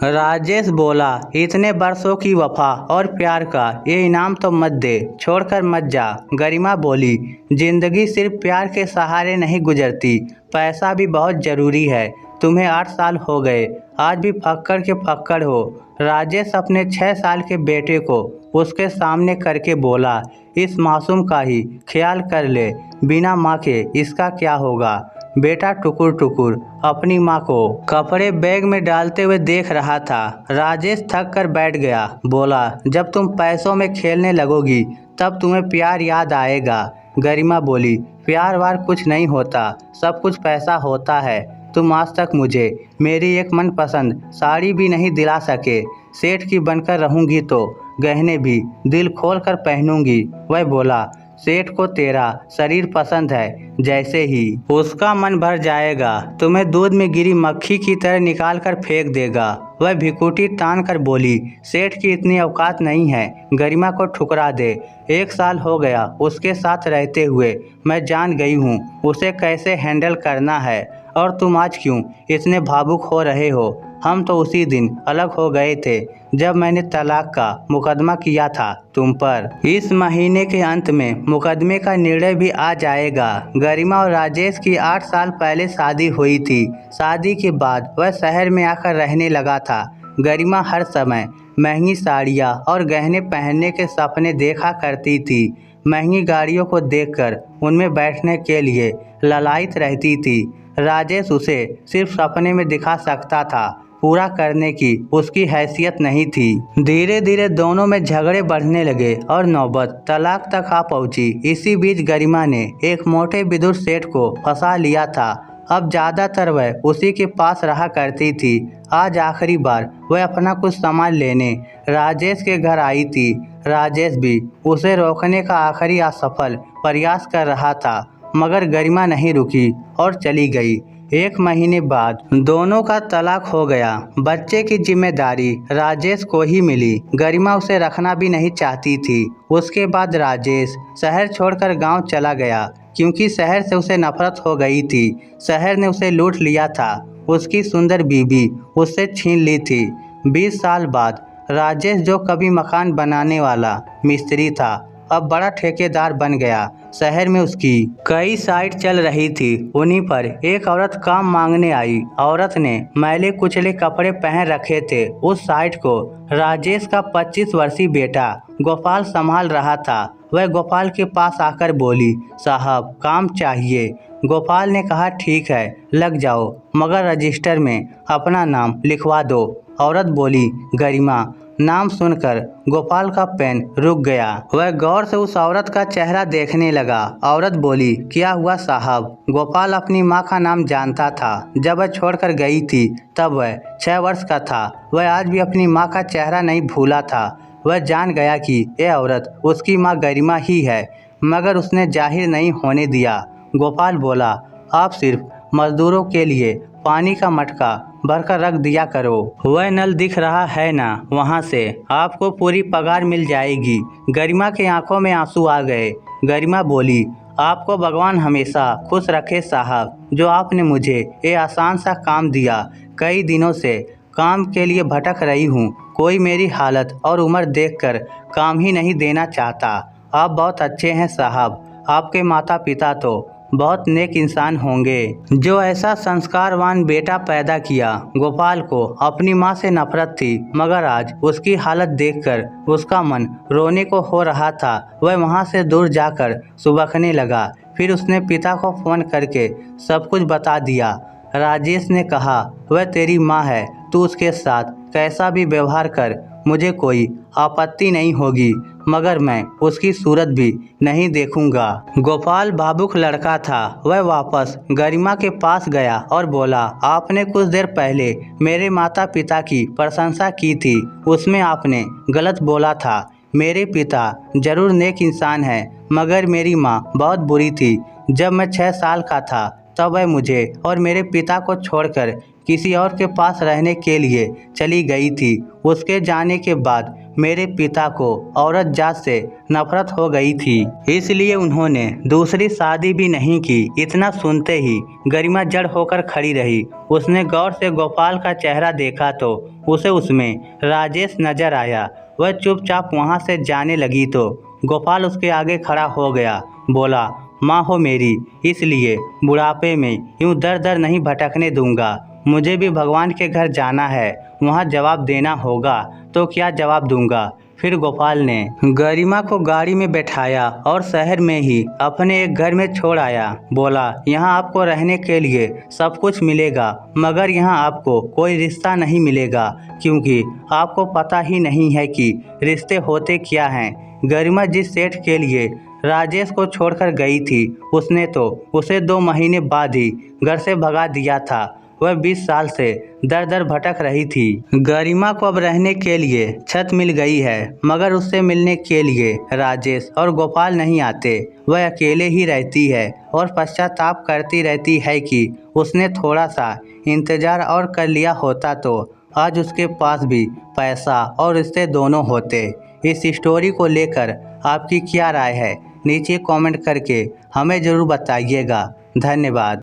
राजेश बोला, इतने वर्षों की वफा और प्यार का ये इनाम तो मत दे, छोड़कर मत जा। गरिमा बोली, जिंदगी सिर्फ प्यार के सहारे नहीं गुजरती, पैसा भी बहुत ज़रूरी है। तुम्हें 8 साल हो गए, आज भी फक्कड़ के फक्कड़ हो। राजेश अपने 6 साल के बेटे को उसके सामने करके बोला, इस मासूम का ही ख्याल कर ले, बिना माँ के इसका क्या होगा। बेटा टुकुर टुकुर अपनी माँ को कपड़े बैग में डालते हुए देख रहा था। राजेश थक कर बैठ गया। बोला, जब तुम पैसों में खेलने लगोगी तब तुम्हें प्यार याद आएगा। गरिमा बोली, प्यार वार कुछ नहीं होता, सब कुछ पैसा होता है। तुम आज तक मुझे मेरी एक मनपसंद साड़ी भी नहीं दिला सके। सेठ की बनकर रहूंगी तो गहने भी दिल खोल कर पहनूंगी। वह बोला, सेठ को तेरा शरीर पसंद है, जैसे ही उसका मन भर जाएगा तुम्हें दूध में गिरी मक्खी की तरह निकाल कर फेंक देगा। वह भिकुटी तान कर बोली, सेठ की इतनी औकात नहीं है गरिमा को ठुकरा दे। 1 साल हो गया उसके साथ रहते हुए, मैं जान गई हूँ उसे कैसे हैंडल करना है। और तुम आज क्यों इतने भावुक हो रहे हो? हम तो उसी दिन अलग हो गए थे जब मैंने तलाक का मुकदमा किया था तुम पर। इस महीने के अंत में मुकदमे का निर्णय भी आ जाएगा। गरिमा और राजेश की 8 साल पहले शादी हुई थी। शादी के बाद वह शहर में आकर रहने लगा था। गरिमा हर समय महंगी साड़ियाँ और गहने पहनने के सपने देखा करती थी। महंगी गाड़ियों को देखकर उनमें बैठने के लिए ललायत रहती थी। राजेश उसे सिर्फ सपने में दिखा सकता था, पूरा करने की उसकी हैसियत नहीं थी। धीरे धीरे दोनों में झगड़े बढ़ने लगे और नौबत तलाक तक आ पहुंची। इसी बीच गरिमा ने एक मोटे विदुर सेठ को फंसा लिया था। अब ज़्यादातर वह उसी के पास रहा करती थी। आज आखिरी बार वह अपना कुछ सामान लेने राजेश के घर आई थी। राजेश भी उसे रोकने का आखिरी असफल प्रयास कर रहा था, मगर गरिमा नहीं रुकी और चली गई। 1 महीने बाद दोनों का तलाक हो गया। बच्चे की जिम्मेदारी राजेश को ही मिली। गरिमा उसे रखना भी नहीं चाहती थी। उसके बाद राजेश शहर छोड़कर गांव चला गया, क्योंकि शहर से उसे नफरत हो गई थी। शहर ने उसे लूट लिया था, उसकी सुंदर बीबी उससे छीन ली थी। 20 साल बाद राजेश, जो कभी मकान बनाने वाला मिस्त्री था, अब बड़ा ठेकेदार बन गया। शहर में उसकी कई साइट चल रही थी। उन्हीं पर एक औरत काम मांगने आई। औरत ने मैले कुचले कपड़े पहन रखे थे। उस साइट को राजेश का 25 वर्षीय बेटा गोपाल संभाल रहा था। वह गोपाल के पास आकर बोली, साहब काम चाहिए। गोपाल ने कहा, ठीक है लग जाओ, मगर रजिस्टर में अपना नाम लिखवा दो। औरत बोली, गरिमा। नाम सुनकर गोपाल का पेन रुक गया। वह गौर से उस औरत का चेहरा देखने लगा। औरत बोली, क्या हुआ साहब? गोपाल अपनी माँ का नाम जानता था। जब वह छोड़कर गई थी तब वह 6 वर्ष का था। वह आज भी अपनी माँ का चेहरा नहीं भूला था। वह जान गया कि यह औरत उसकी माँ गरिमा ही है, मगर उसने जाहिर नहीं होने दिया। गोपाल बोला, आप सिर्फ मजदूरों के लिए पानी का मटका भरकर रख दिया करो। वह नल दिख रहा है ना, वहाँ से आपको पूरी पगार मिल जाएगी। गरिमा की आंखों में आंसू आ गए। गरिमा बोली, आपको भगवान हमेशा खुश रखे साहब, जो आपने मुझे ये आसान सा काम दिया। कई दिनों से काम के लिए भटक रही हूँ। कोई मेरी हालत और उम्र देखकर काम ही नहीं देना चाहता। आप बहुत अच्छे हैं साहब। आपके माता पिता तो बहुत नेक इंसान होंगे, जो ऐसा संस्कारवान बेटा पैदा किया। गोपाल को अपनी माँ से नफरत थी, मगर आज उसकी हालत देखकर उसका मन रोने को हो रहा था। वह वहाँ से दूर जाकर सुबकने लगा। फिर उसने पिता को फ़ोन करके सब कुछ बता दिया। राजेश ने कहा, वह तेरी माँ है, तू उसके साथ कैसा भी व्यवहार कर, मुझे कोई आपत्ति नहीं होगी, मगर मैं उसकी सूरत भी नहीं देखूंगा। गोपाल भावुक लड़का था। वह वापस गरिमा के पास गया और बोला, आपने कुछ देर पहले मेरे माता पिता की प्रशंसा की थी, उसमें आपने गलत बोला था। मेरे पिता जरूर नेक इंसान हैं, मगर मेरी माँ बहुत बुरी थी। जब मैं 6 साल का था तब वह मुझे और मेरे पिता को छोड़कर किसी और के पास रहने के लिए चली गई थी। उसके जाने के बाद मेरे पिता को औरत जात से नफरत हो गई थी, इसलिए उन्होंने दूसरी शादी भी नहीं की। इतना सुनते ही गरिमा जड़ होकर खड़ी रही। उसने गौर से गोपाल का चेहरा देखा तो उसे उसमें राजेश नजर आया। वह चुपचाप वहां से जाने लगी तो गोपाल उसके आगे खड़ा हो गया। बोला, माँ हो मेरी, इसलिए बुढ़ापे में यूं दर दर नहीं भटकने दूंगा। मुझे भी भगवान के घर जाना है, वहाँ जवाब देना होगा। तो क्या जवाब दूंगा? फिर गोपाल ने गरिमा को गाड़ी में बैठाया और शहर में ही अपने एक घर में छोड़ आया। बोला, यहाँ आपको रहने के लिए सब कुछ मिलेगा, मगर यहाँ आपको कोई रिश्ता नहीं मिलेगा, क्योंकि आपको पता ही नहीं है कि रिश्ते होते क्या हैं। गरिमा जिस सेठ के लिए राजेश को छोड़कर गई थी, उसने तो उसे 2 महीने बाद ही घर से भगा दिया था। वह 20 साल से दर दर भटक रही थी। गरिमा को अब रहने के लिए छत मिल गई है, मगर उससे मिलने के लिए राजेश और गोपाल नहीं आते। वह अकेले ही रहती है और पश्चाताप करती रहती है कि उसने थोड़ा सा इंतजार और कर लिया होता तो आज उसके पास भी पैसा और रिश्ते दोनों होते। इस स्टोरी को लेकर आपकी क्या राय है? नीचे कमेंट करके हमें ज़रूर बताइएगा। धन्यवाद।